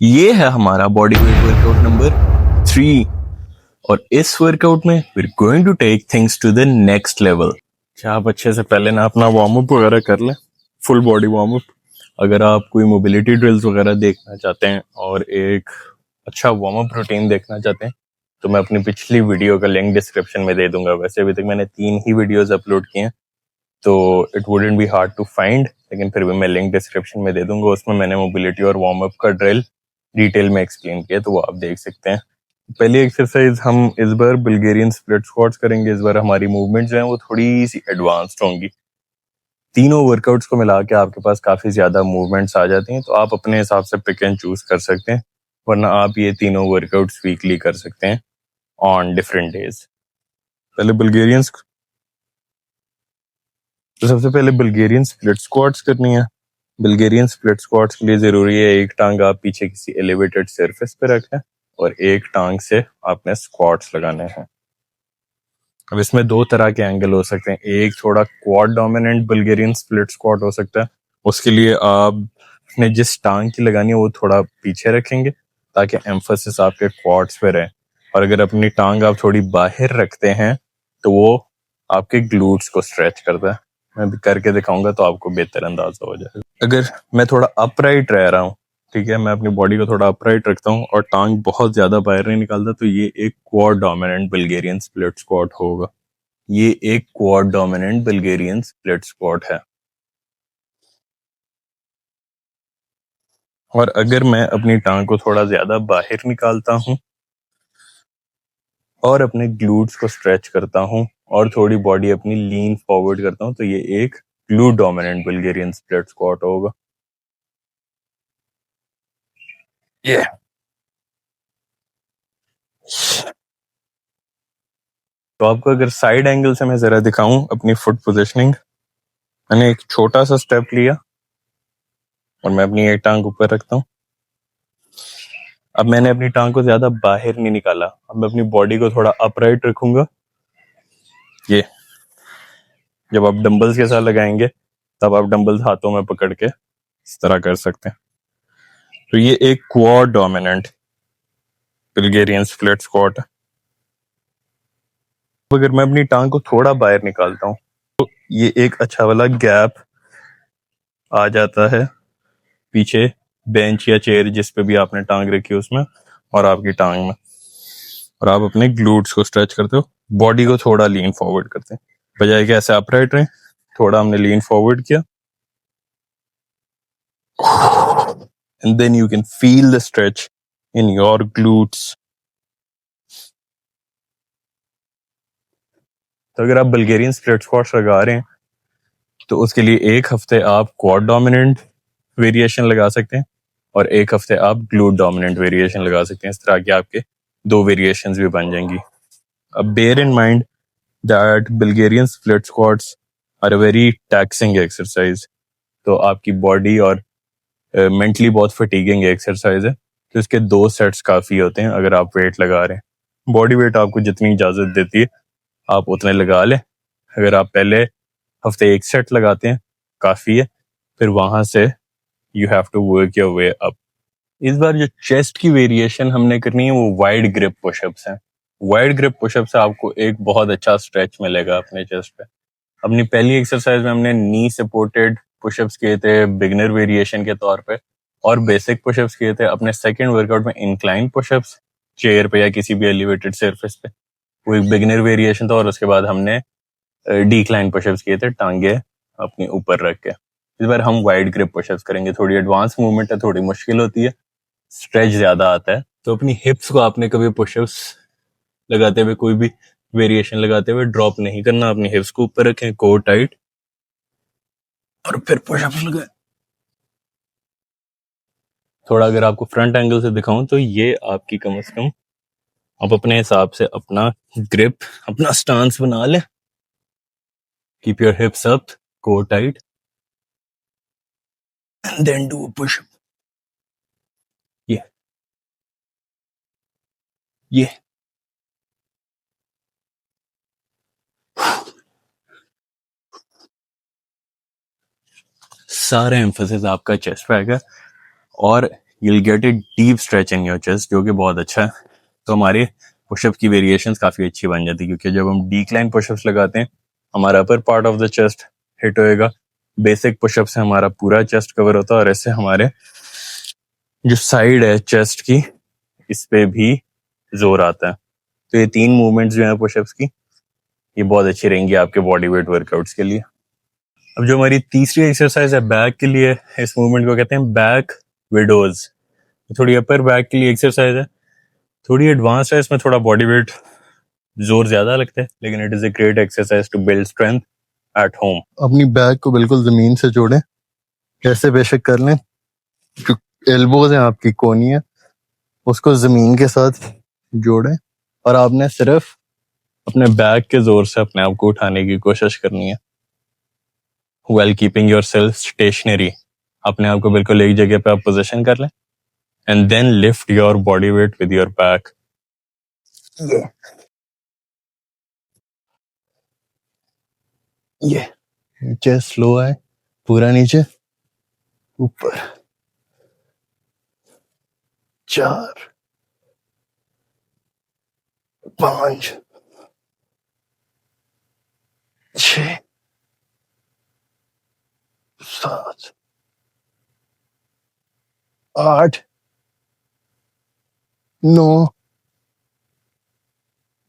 ये है हमारा बॉडी वेट वर्कआउट नंबर 3 और इस वर्कआउट में we are going to take things to the next level. आप अच्छे से पहले ना अपना वार्म अप वगैरह कर लें, फुल बॉडी वार्म अप। अगर आप कोई मोबिलिटी ड्रिल्स वगैरह देखना चाहते हैं और एक अच्छा वार्म अप रूटीन देखना चाहते हैं तो मैं अपनी पिछली वीडियो का लिंक डिस्क्रिप्शन में दे दूंगा। वैसे अभी तक मैंने 3 ही वीडियोस अपलोड किए हैं तो it wouldn't be hard to find, लेकिन फिर भी मैं लिंक डिस्क्रिप्शन में दे दूंगा। उसमें मैंने मोबिलिटी और वार्म अप का ड्रिल डिटेल में एक्सप्लेन किया तो वो आप देख सकते हैं। पहली एक्सरसाइज हम इस बार बुल्गारियन स्प्लिट स्क्वाट्स करेंगे। इस बार हमारी मूवमेंट जो है वो थोड़ी सी एडवांस्ड होंगी। तीनों वर्कआउट्स को मिला के आपके पास काफी ज्यादा मूवमेंट्स आ जाती हैं तो आप अपने हिसाब से पिक एंड चूज कर सकते हैं, वरना आप ये तीनों वर्कआउट्स वीकली कर सकते हैं ऑन डिफरेंट डेज। पहले बुल्गारियन तो सबसे पहले बुल्गारियन स्प्लिट स्क्वाट्स करनी है। बुल्गारियन स्प्लिट स्क्वाट्स के लिए जरूरी है एक टांग आप पीछे किसी एलिवेटेड सरफेस पे रखें और एक टांग से आपने स्क्वाट्स लगाने हैं। अब इसमें दो तरह के एंगल हो सकते हैं। एक थोड़ा quad dominant Bulgarian split squat हो सकता है। उसके लिए आपने जिस टांग की लगानी है वो थोड़ा पीछे रखेंगे ताकि एम्फोसिस आपके क्वाड्स पे रहे। और अगर अपनी टांग आप थोड़ी बाहर रखते हैं तो वो आपके ग्लूट्स को स्ट्रेच करता है। मैं भी करके दिखाऊंगा तो आपको बेहतर अंदाजा हो जाएगा। अगर मैं थोड़ा अपराइट रह रहा हूँ, ठीक है, मैं अपनी बॉडी को थोड़ा अपराइट रखता हूँ और टांग बहुत ज्यादा बाहर नहीं निकालता तो ये एक quad dominant Bulgarian split squat होगा। ये एक quad dominant Bulgarian split squat है। और अगर मैं अपनी टांग को थोड़ा ज्यादा बाहर निकालता हूँ और अपने ग्लूट्स को स्ट्रेच करता हूँ और थोड़ी बॉडी अपनी लीन फॉरवर्ड करता हूँ तो ये एक glute dominant Bulgarian split squat होगा। ये तो आपको अगर साइड एंगल से मैं जरा दिखाऊं अपनी फुट पोजिशनिंग, मैंने एक छोटा सा स्टेप लिया और मैं अपनी एक टांग ऊपर रखता हूँ। अब मैंने अपनी टांग को ज्यादा बाहर नहीं निकाला। अब मैं अपनी बॉडी को थोड़ा अपराइट रखूंगा। ये जब आप डंबल्स के साथ लगाएंगे तब आप डंबल्स हाथों में पकड़ के इस तरह कर सकते हैं। तो ये एक quad dominant Bulgarian split squat है। अगर मैं अपनी टांग को थोड़ा बाहर निकालता हूँ तो ये एक अच्छा वाला गैप आ जाता है पीछे बेंच या चेयर जिस पे भी आपने टांग रखी है उसमें और आपकी टांग में, और आप अपने ग्लूट्स को स्ट्रेच करते हो, बॉडी को थोड़ा लीन फॉरवर्ड करते हैं। बजाय कि ऐसे अपराइट रहे, थोड़ा हमने लीन फॉरवर्ड किया and then you can feel the stretch in your glutes. तो अगर आप बुल्गारियन स्प्लिट स्क्वाट्स लगा रहे हैं तो उसके लिए एक हफ्ते आप क्वाड डोमिनेंट वेरिएशन लगा सकते हैं और एक हफ्ते आप ग्लूट डोमिनेंट वेरिएशन लगा सकते हैं। इस तरह के आपके दो वेरिएशंस भी बन जाएंगी। अब bear in mind that Bulgarian split squats are a very taxing exercise. तो आपकी बॉडी और मेंटली बहुत फटीगिंग एक्सरसाइज है तो इसके 2 सेट्स काफी होते हैं। अगर आप वेट लगा रहे हैं, बॉडी वेट आपको जितनी इजाजत देती है आप उतने लगा लें। अगर आप पहले हफ्ते एक सेट लगाते हैं काफी है, फिर वहां से you have to work your way up. इस बार जो चेस्ट की वेरिएशन हमने करनी है वो वाइड ग्रिप पुशअप्स हैं। वाइड ग्रिप पुशअप से आपको एक बहुत अच्छा स्ट्रेच मिलेगा अपने चेस्ट पे। अपनी पहली एक्सरसाइज में हमने नी सपोर्टेड पुशअप्स किए थे बिगनर वेरिएशन के तौर पे और बेसिक पुशअप्स किए थे। अपने सेकंड वर्कआउट में इंक्लाइन पुशअप्स चेयर पे या किसी भी एलिवेटेड सरफेस पे, वो एक बिगनर वेरिएशन था। और उसके बाद हमने डिक्लाइन पुशअप्स किए थे टांगे अपनी ऊपर रख के। इस बार हम वाइड ग्रिप पुशअप्स करेंगे। थोड़ी एडवांस मूवमेंट है, थोड़ी मुश्किल होती है, स्ट्रेच ज्यादा आता है। तो अपनी हिप्स को आपने कभी पुशअप्स लगाते हुए, कोई भी वेरिएशन लगाते हुए ड्रॉप नहीं करना। अपनी हिप्स को ऊपर रखें, कोर टाइट, और फिर पुशअप्स लगाएं। थोड़ा अगर आपको फ्रंट एंगल से दिखाऊं तो ये आपकी कम से कम आप अपने हिसाब से अपना ग्रिप, अपना स्टांस बना लें। Keep your hips up, core tight, and then do a pushup. ये ये सारे एम्फोसिस आपका चेस्ट पे आएगा और you will get a deep stretch in your chest, जो कि बहुत अच्छा है। तो हमारे पुशअप की वेरिएशंस काफ़ी अच्छी बन जाती है, क्योंकि जब हम डिक्लाइन पुशअप्स लगाते हैं हमारा upper part of the chest hit होएगा। बेसिक पुशअप से हमारा पूरा चेस्ट कवर होता है, और ऐसे हमारे जो साइड है चेस्ट की, इस पे भी जोर आता है। तो ये 3 मूवमेंट्स जो हैं पुशअप्स की, ये बहुत अच्छी रहेंगी आपके बॉडी वेट वर्कआउट्स के लिए। अब जो हमारी तीसरी एक्सरसाइज है बैक के लिए, इस मूवमेंट को कहते हैं बैक विडोज। थोड़ी अपर बैक के लिए एक्सरसाइज है, थोड़ी एडवांस है, इसमें थोड़ा बॉडी वेट जोर ज्यादा लगता है, लेकिन it is a great exercise to build strength at home. अपनी बैक को बिल्कुल जमीन से जोड़ें, कैसे बेशक कर लें, जो एल्बोज हैं आपकी कोनी है उसको जमीन के साथ जोड़ें, और आपने सिर्फ अपने बैक के जोर से अपने आप को उठाने की कोशिश करनी है, well keeping yourself stationary. अपने आप को बिल्कुल एक जगह पे आप पोजीशन कर लें, and then lift your body weight with your back. ये नीचे स्लो है, पूरा नीचे, ऊपर, 4 5 6 7 8 9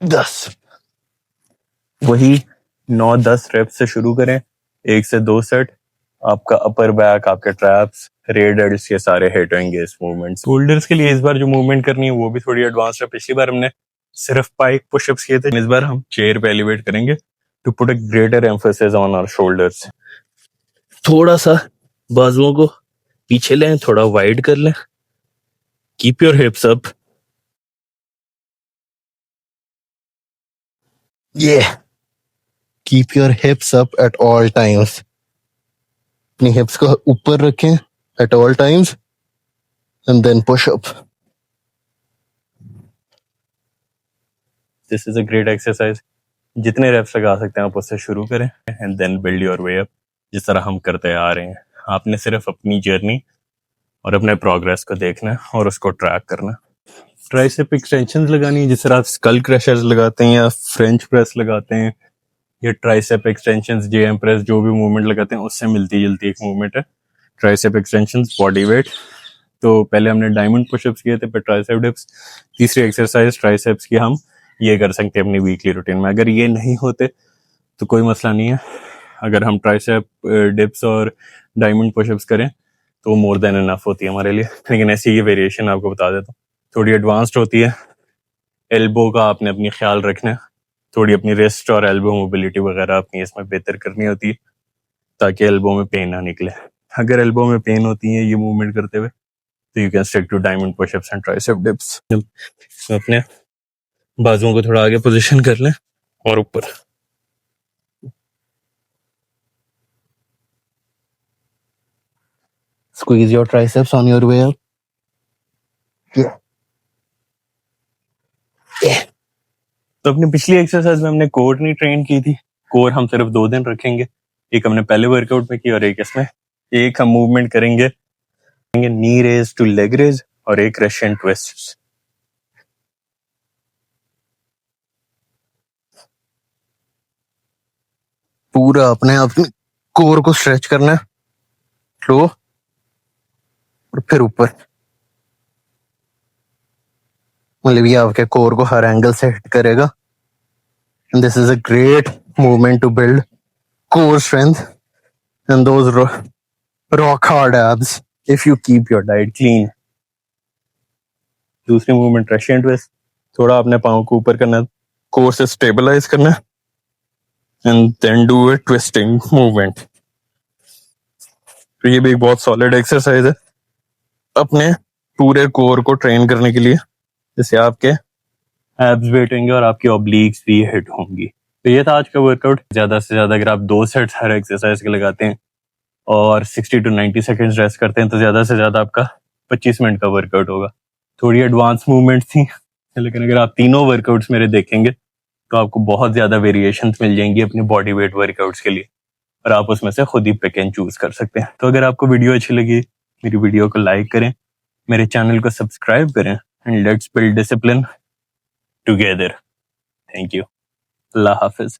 10। वही 9-10 रेप्स से शुरू करें, 1 से 2 सेट। आपका अपर बैक, आपके ट्रैप्स, रेयर डेल्ट्स, ये सारे हिट होंगे इस मूवमेंट। शोल्डर्स के लिए इस बार जो मूवमेंट करनी है वो भी थोड़ी एडवांस है। पिछली बार हमने सिर्फ पाइक पुशअप्स किए थे, इस बार हम चेयर पे एलिवेट करेंगे to put a greater emphasis on our shoulders. थोड़ा सा बाजुओं को पीछे लें, थोड़ा वाइड कर लें, keep your hips up. Keep your hips up at all times. अपनी हिप्स को ऊपर रखें at all times, and then push up. This is a great exercise. जितने रेप्स लगा सकते हैं आप उससे शुरू करें, and then build your way up, जिस तरह हम करते आ रहे हैं। आपने सिर्फ अपनी जर्नी और अपने प्रोग्रेस को देखना है और उसको ट्रैक करना। ट्राइसेप एक्सटेंशंस लगानी है, जिस तरह आप स्कल क्रशर्स लगाते हैं या फ्रेंच प्रेस लगाते हैं, ये ट्राइसेप एक्सटेंशंस, जेएम प्रेस, जो भी मूवमेंट लगाते हैं उससे मिलती जुलती एक मूवमेंट है ट्राइसेप एक्सटेंशंस, बॉडी वेट। तो पहले हमने डायमंड पुशअप्स किए थे, फिर ट्राइसेप डिप्स। तीसरी एक्सरसाइज ट्राइसेप्स की हम ये कर सकते हैं अपनी वीकली रूटीन में। अगर ये नहीं होते तो कोई मसला नहीं है, अगर हम ट्राइसेप डिप्स और डायमंड पुशअप्स करें तो मोर देन इनफ होती है हमारे लिए। लेकिन ऐसी ये वेरिएशन आपको बता देता हूँ, थोड़ी एडवांस्ड होती है। एल्बो का आपने अपनी ख्याल रखना है, थोड़ी अपनी रिस्ट और एल्बो मोबिलिटी वगैरह अपनी इसमें बेहतर करनी होती है, ताकि एल्बो में पेन ना निकले। अगर एल्बो में पेन होती है ये मूवमेंट करते हुए, तो you can stick to diamond pushups and tricep dips. अपने बाजुओं को थोड़ा आगे पोजीशन कर लें और ऊपर। Squeeze your triceps on your way up. तो अपनी पिछली एक्सरसाइज में हमने कोर नहीं ट्रेन की थी। कोर हम सिर्फ 2 दिन रखेंगे, एक हमने पहले वर्कआउट में की और एक इसमें। एक हम मूवमेंट करेंगे नी रेज टू लेग रेज और एक रशियन ट्विस्ट। पूरा अपने आप कोर को स्ट्रेच करना है, स्लो, और फिर ऊपर। मतलब ये आपके कोर को हर एंगल से हिट करेगा। This is a great movement to build core strength and those rock hard abs if you keep your diet clean. दूसरी मूवमेंट रशियन ट्विस्ट, थोड़ा अपने पाँव को ऊपर करना, कोर से स्टेबलाइज करना, and then do a twisting movement. तो ये भी एक बहुत सॉलिड एक्सरसाइज है अपने पूरे कोर को ट्रेन करने के लिए, जिससे आपके एब्स वेट होंगे और आपकी ऑब्लिक्स भी हिट होंगी। तो ये था आज का वर्कआउट। ज्यादा से ज्यादा अगर आप 2 सेट्स हर एक्सरसाइज के लगाते हैं और 60 to 90 सेकेंड्स रेस्ट करते हैं, तो ज्यादा से ज्यादा आपका 25 मिनट का वर्कआउट होगा। थोड़ी एडवांस मूवमेंट थी, लेकिन अगर आप तीनों वर्कआउट्स मेरे देखेंगे तो आपको बहुत ज्यादा वेरिएशंस मिल जाएंगी अपने बॉडी वेट वर्कआउट्स के लिए, और आप उसमें से खुद ही पिक एंड चूज कर सकते हैं। तो अगर आपको वीडियो अच्छी लगी, मेरी वीडियो को लाइक करें, मेरे चैनल को सब्सक्राइब करें and let's build discipline together. Thank you. Allah Hafiz.